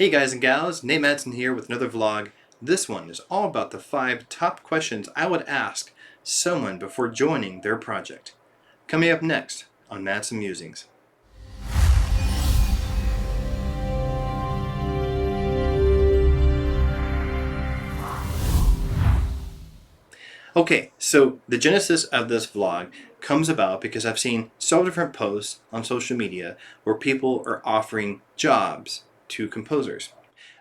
Hey guys and gals, Nate Madsen here with another vlog. This one is all about the 5 top questions I would ask someone before joining their project. Coming up next on Madsen Musings. Okay, so the genesis of this vlog comes about because I've seen several different posts on social media where people are offering jobs to composers.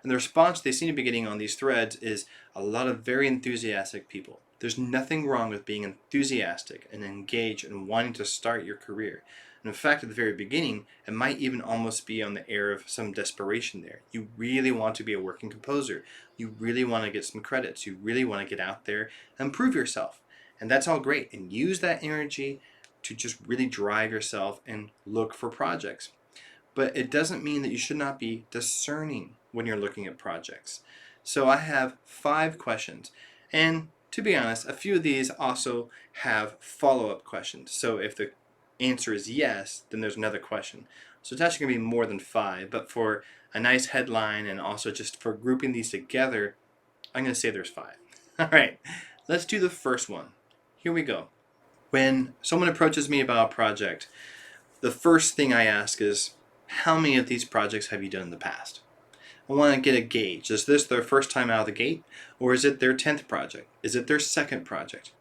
And the response they seem to be getting on these threads is a lot of very enthusiastic people. There's nothing wrong with being enthusiastic and engaged and wanting to start your career. And in fact, at the very beginning, it might even almost be on the air of some desperation there. You really want to be a working composer. You really want to get some credits. You really want to get out there and prove yourself. And that's all great. And use that energy to just really drive yourself and look for projects. But it doesn't mean that you should not be discerning when you're looking at projects. So I have 5 questions. And to be honest, a few of these also have follow-up questions. So if the answer is yes, then there's another question. So it's actually going to be more than 5, but for a nice headline and also just for grouping these together, I'm going to say there's 5. All right, let's do the first one. Here we go. When someone approaches me about a project, the first thing I ask is, how many of these projects have you done in the past? I want to get a gauge. Is this their first time out of the gate, or is it their 10th project? Is it their second project?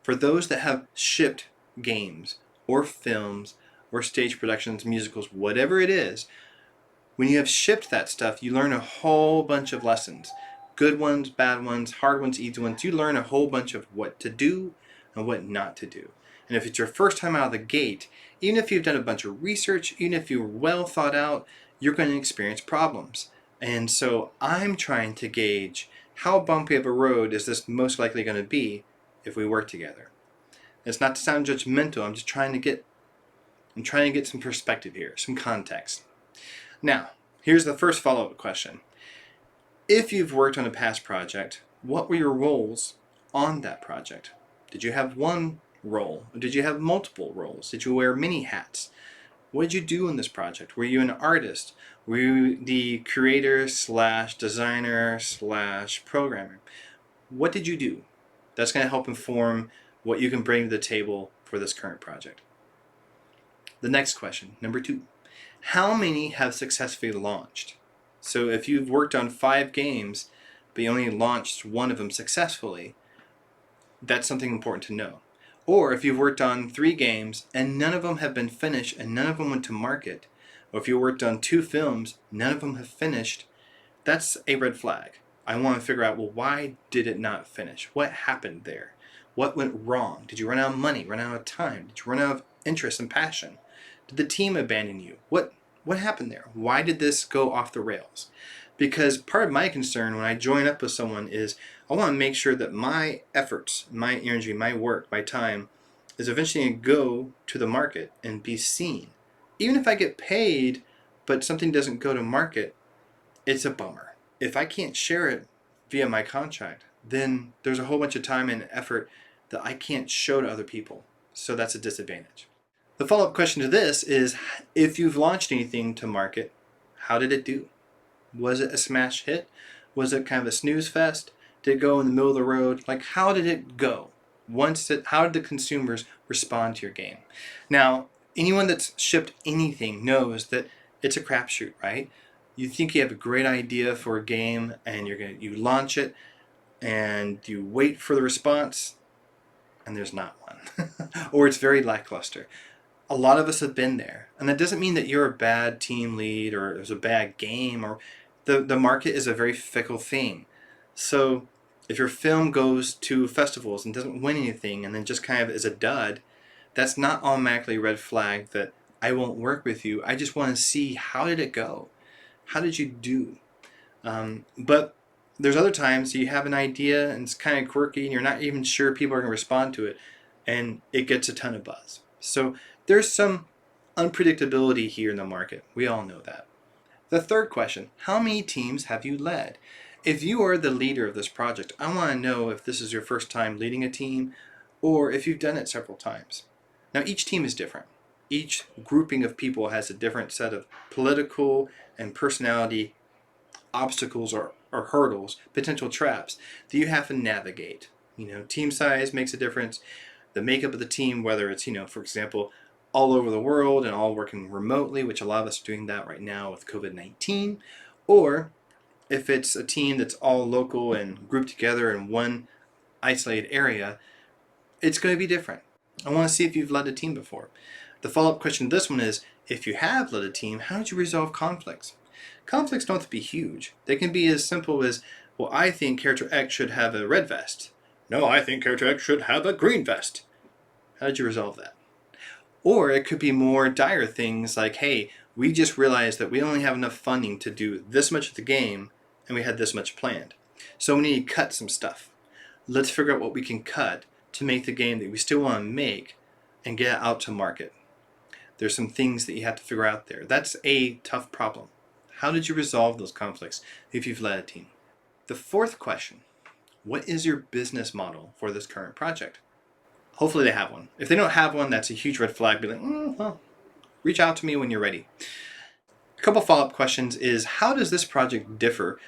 For those that have shipped games or films or stage productions, musicals, whatever it is, when you have shipped that stuff, you learn a whole bunch of lessons. Good ones, bad ones, hard ones, easy ones. You learn a whole bunch of what to do and what not to do. And if it's your first time out of the gate, even if you've done a bunch of research, even if you're well thought out, you're going to experience problems. And so I'm trying to gauge how bumpy of a road is this most likely going to be if we work together. It's not to sound judgmental, I'm trying to get some perspective here, some context. Now, here's the first follow-up question. If you've worked on a past project, what were your roles on that project? Did you have one role? Did you have multiple roles? Did you wear many hats? What did you do in this project? Were you an artist? Were you the creator / designer / programmer? What did you do? That's going to help inform what you can bring to the table for this current project. The next question, number 2. How many have successfully launched? So if you've worked on 5 games, but you only launched one of them successfully, that's something important to know. Or if you've worked on 3 games and none of them have been finished and none of them went to market, or if you worked on 2 films, none of them have finished, that's a red flag. I want to figure out, well, why did it not finish? What happened there? What went wrong? Did you run out of money, run out of time? Did you run out of interest and passion? Did the team abandon you? What happened there? Why did this go off the rails? Because part of my concern when I join up with someone is I want to make sure that my efforts, my energy, my work, my time is eventually going to go to the market and be seen. Even if I get paid, but something doesn't go to market, it's a bummer. If I can't share it via my contract, then there's a whole bunch of time and effort that I can't show to other people. So that's a disadvantage. The follow-up question to this is, if you've launched anything to market, how did it do? Was it a smash hit? Was it kind of a snooze fest? Did it go in the middle of the road? Like, how did it go? How did the consumers respond to your game? Now, anyone that's shipped anything knows that it's a crapshoot, right? You think you have a great idea for a game and you launch it and you wait for the response and there's not one. Or it's very lackluster. A lot of us have been there. And that doesn't mean that you're a bad team lead or there's a bad game, or the market is a very fickle thing. So if your film goes to festivals and doesn't win anything and then just kind of is a dud, that's not automatically a red flag that I won't work with you. I just want to see, how did it go? How did you do? But there's other times you have an idea and it's kind of quirky and you're not even sure people are going to respond to it, and it gets a ton of buzz. So there's some unpredictability here in the market. We all know that. The third question, how many teams have you led? If you are the leader of this project, I want to know if this is your first time leading a team or if you've done it several times. Now, each team is different. Each grouping of people has a different set of political and personality obstacles or hurdles, potential traps that you have to navigate. Team size makes a difference. The makeup of the team, whether it's, for example, all over the world and all working remotely, which a lot of us are doing that right now with COVID-19, or if it's a team that's all local and grouped together in one isolated area, it's going to be different. I want to see if you've led a team before. The follow-up question to this one is, if you have led a team, how did you resolve conflicts? Conflicts don't have to be huge. They can be as simple as, well, I think character X should have a red vest. No, I think character X should have a green vest. How did you resolve that? Or it could be more dire things like, hey, we just realized that we only have enough funding to do this much of the game, and we had this much planned. So we need to cut some stuff. Let's figure out what we can cut to make the game that we still want to make and get it out to market. There's some things that you have to figure out there. That's a tough problem. How did you resolve those conflicts if you've led a team? The fourth question, what is your business model for this current project? Hopefully they have one. If they don't have one, that's a huge red flag. Be like, well, reach out to me when you're ready. A couple follow-up questions is, how does this project differ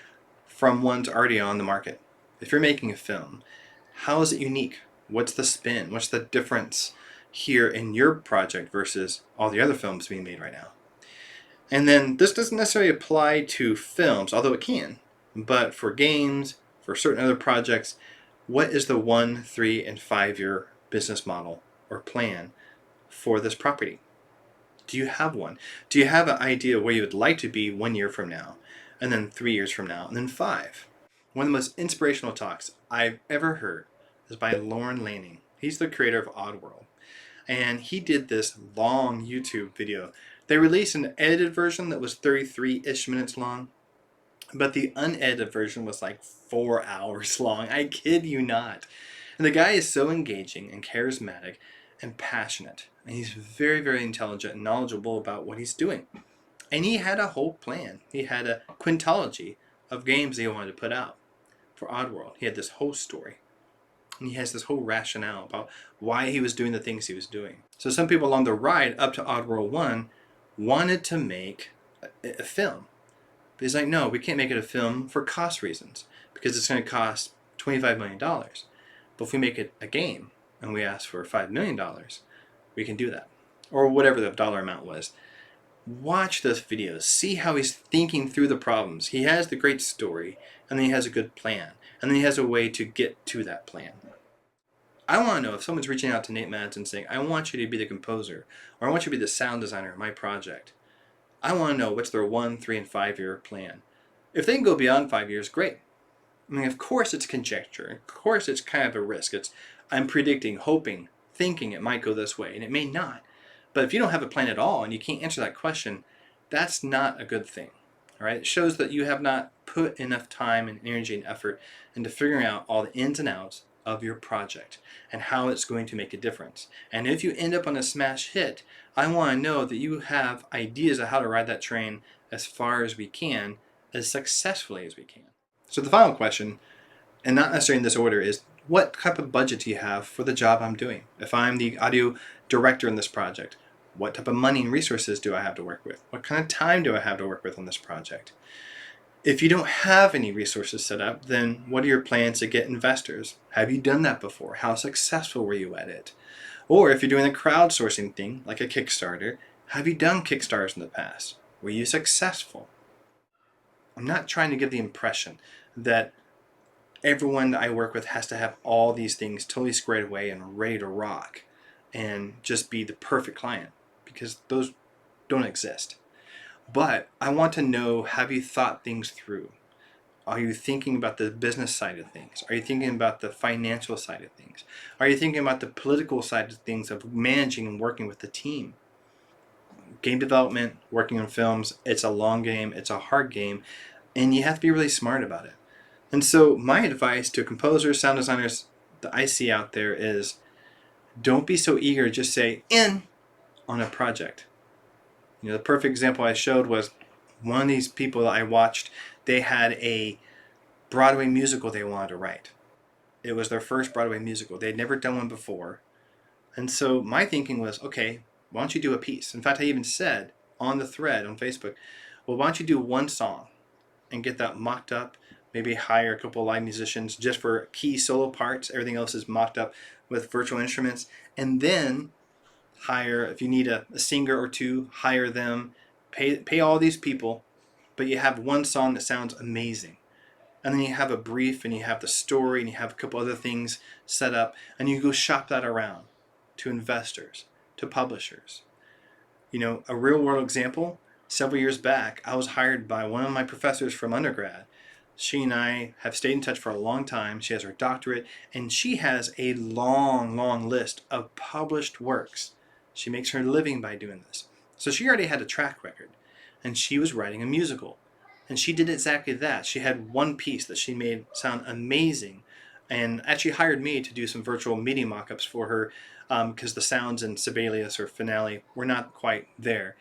from ones already on the market? If you're making a film, how is it unique? What's the spin? What's the difference here in your project versus all the other films being made right now? And then this doesn't necessarily apply to films, although it can, but for games, for certain other projects, what is the 1, 3, and 5 year business model or plan for this property? Do you have one? Do you have an idea where you would like to be 1 year from now, and then 3 years from now, and then 5? One of the most inspirational talks I've ever heard is by Lauren Lanning. He's the creator of Oddworld. And he did this long YouTube video. They released an edited version that was 33-ish minutes long, but the unedited version was like 4 hours long. I kid you not. And the guy is so engaging and charismatic and passionate. And he's very, very intelligent and knowledgeable about what he's doing. And he had a whole plan. He had a quintology of games that he wanted to put out for Oddworld. He had this whole story. And he has this whole rationale about why he was doing the things he was doing. So some people along the ride up to Oddworld 1 wanted to make a film. But he's like, no, we can't make it a film for cost reasons, because it's going to cost $25 million. But if we make it a game and we ask for $5 million, we can do that. Or whatever the dollar amount was. Watch those videos. See how he's thinking through the problems. He has the great story, and then he has a good plan. And then he has a way to get to that plan. I want to know if someone's reaching out to Nate Madsen saying, I want you to be the composer, or I want you to be the sound designer of my project. I want to know what's their 1, 3, and 5 year plan. If they can go beyond 5 years, great. I mean, of course it's conjecture. Of course it's kind of a risk. I'm predicting, hoping, thinking it might go this way, and it may not. But if you don't have a plan at all and you can't answer that question, that's not a good thing. All right? It shows that you have not put enough time and energy and effort into figuring out all the ins and outs of your project and how it's going to make a difference. And if you end up on a smash hit, I want to know that you have ideas of how to ride that train as far as we can, as successfully as we can. So the final question, and not necessarily in this order, is what type of budget do you have for the job I'm doing? If I'm the audio director in this project, what type of money and resources do I have to work with? What kind of time do I have to work with on this project? If you don't have any resources set up, then what are your plans to get investors? Have you done that before? How successful were you at it? Or if you're doing a crowdsourcing thing, like a Kickstarter, have you done Kickstarters in the past? Were you successful? I'm not trying to give the impression that everyone that I work with has to have all these things totally squared away and ready to rock and just be the perfect client, because those don't exist. But I want to know, have you thought things through? Are you thinking about the business side of things? Are you thinking about the financial side of things? Are you thinking about the political side of things of managing and working with the team? Game development, working on films, it's a long game, it's a hard game, and you have to be really smart about it. And so my advice to composers, sound designers that I see out there is, don't be so eager to just say in on a project. The perfect example I showed was one of these people that I watched, they had a Broadway musical they wanted to write. It was their first Broadway musical. They had never done one before. And so my thinking was, okay, why don't you do a piece? In fact, I even said on the thread on Facebook, well, why don't you do one song? and get that mocked up. Maybe hire a couple of live musicians just for key solo parts. Everything else is mocked up with virtual instruments. And then hire, if you need a singer or two, hire them. Pay all these people, but you have one song that sounds amazing. And then you have a brief, and you have the story, and you have a couple other things set up, and you go shop that around to investors, to publishers. You know, a real world example, several years back, I was hired by one of my professors from undergrad. She and I have stayed in touch for a long time. She has her doctorate, and she has a long, long list of published works. She makes her living by doing this. So she already had a track record, and she was writing a musical. And she did exactly that. She had one piece that she made sound amazing, and actually hired me to do some virtual meeting mock-ups for her because the sounds in Sibelius or Finale were not quite there.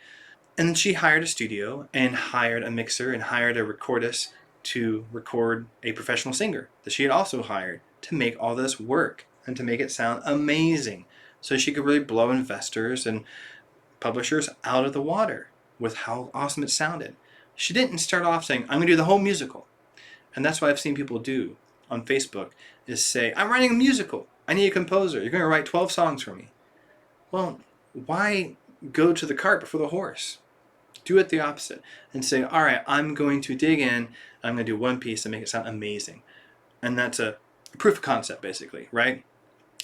And then she hired a studio and hired a mixer and hired a recordist to record a professional singer that she had also hired to make all this work and to make it sound amazing, so she could really blow investors and publishers out of the water with how awesome it sounded. She didn't start off saying, I'm going to do the whole musical. And that's what I've seen people do on Facebook, is say, I'm writing a musical. I need a composer. You're going to write 12 songs for me. Well, why go to the cart before the horse? Do it the opposite and say, all right, I'm going to dig in. I'm going to do one piece and make it sound amazing. And that's a proof of concept, basically, right?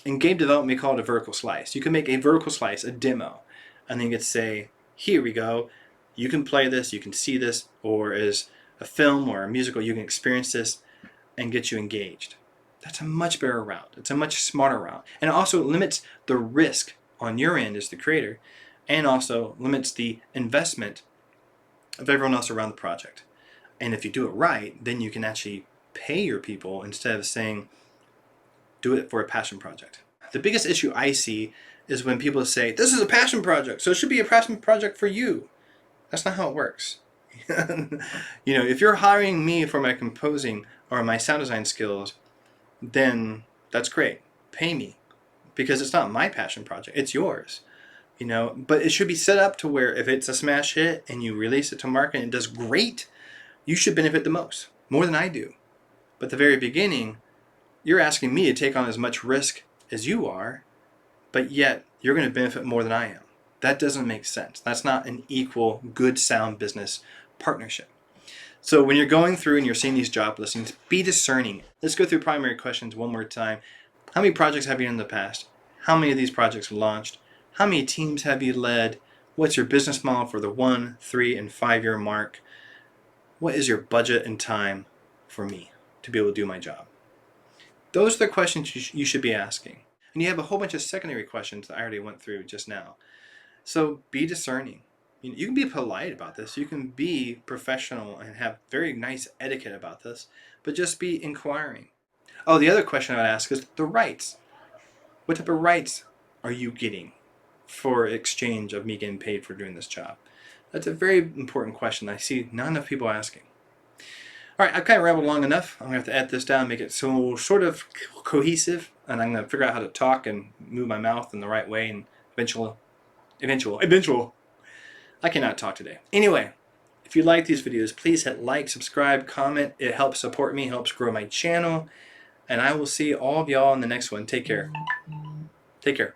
In game development, we call it a vertical slice. You can make a vertical slice, a demo, and then you could say, here we go. You can play this, you can see this, or as a film or a musical, you can experience this and get you engaged. That's a much better route. It's a much smarter route. And it also limits the risk on your end as the creator, and also limits the investment of everyone else around the project. And if you do it right, then you can actually pay your people instead of saying, do it for a passion project. The biggest issue I see is when people say, this is a passion project, so it should be a passion project for you. That's not how it works. You know, if you're hiring me for my composing or my sound design skills, then that's great. Pay me, because it's not my passion project, it's yours. You know, but it should be set up to where if it's a smash hit and you release it to market and it does great, you should benefit the most, more than I do. But at the very beginning, you're asking me to take on as much risk as you are, but yet you're going to benefit more than I am. That doesn't make sense. That's not an equal, good, sound business partnership. So when you're going through and you're seeing these job listings, be discerning. Let's go through primary questions one more time. How many projects have you done in the past? How many of these projects launched? How many teams have you led? What's your business model for the 1, 3, and 5 year mark? What is your budget and time for me to be able to do my job? Those are the questions you should be asking. And you have a whole bunch of secondary questions that I already went through just now. So be discerning. You can be polite about this. You can be professional and have very nice etiquette about this, but just be inquiring. Oh, the other question I would ask is the rights. What type of rights are you getting for exchange of me getting paid for doing this job? That's a very important question I see not enough people asking. All right, I've kind of rambled long enough. I'm going to have to edit this down, make it so sort of cohesive, and I'm going to figure out how to talk and move my mouth in the right way, and eventual. I cannot talk today. Anyway, if you like these videos, please hit like, subscribe, comment. It helps support me, helps grow my channel. And I will see all of y'all in the next one. Take care. Take care.